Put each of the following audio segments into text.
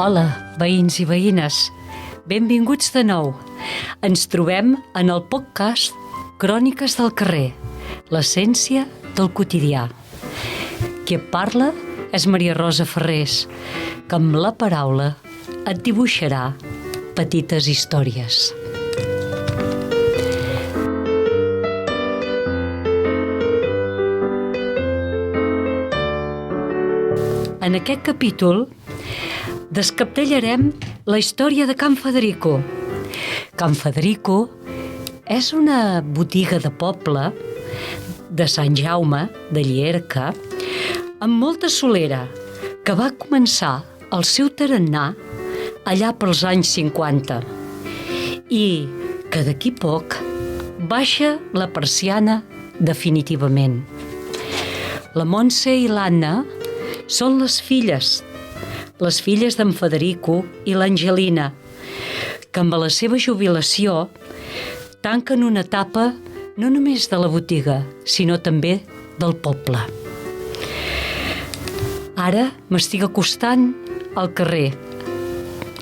Hola, veïns i veïnes. Benvinguts de nou. Ens trobem en el podcast Cròniques del carrer, l'essència del quotidià. Qui et parla és Maria Rosa Ferrés, que amb la paraula et dibuixarà petites històries. En aquest capítol descaptellarem la història de Can Federico. Can Federico és una botiga de poble de Sant Jaume, de Llierca, amb molta solera, que va començar el seu tarannà allà pels anys 50 i que d'aquí poc baixa la persiana definitivament. La Montse i l'Anna són les filles d'en Federico i l'Angelina, que amb la seva jubilació tanquen una etapa no només de la botiga, sinó també del poble. Ara m'estic acostant al carrer.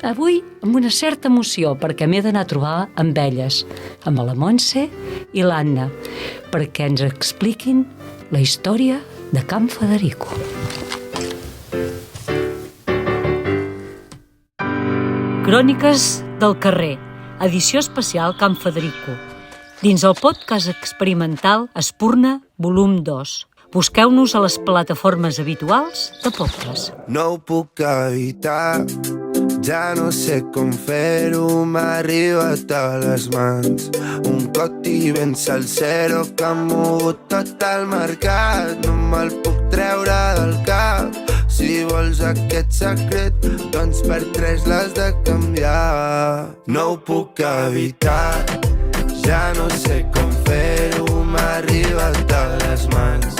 Avui amb una certa emoció, perquè m'he d'anar a trobar amb elles, amb la Montse i l'Anna, perquè ens expliquin la història de Can Federico. Cròniques del carrer, edició especial Can Federico, dins el podcast experimental Espurna, volum 2. Busqueu-nos a les plataformes habituals de podcast. No ho puc evitar, ja no sé com fer-ho, m'ha arribat a les mans. Un coti ben salsero que ha mogut tot el mercat, no me'l puc treure del cap. Si vols aquest secret, doncs per 3 l'has de canviar. No ho puc evitar, ja no sé com fer-ho, m'ha arribat a les mans.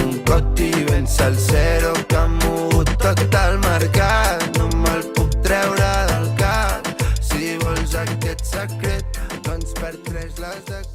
Un coti ben salsero que ha mogut tot el mercat, no me'l puc treure del cap. Si vols aquest secret, doncs per 3 l'has de canviar.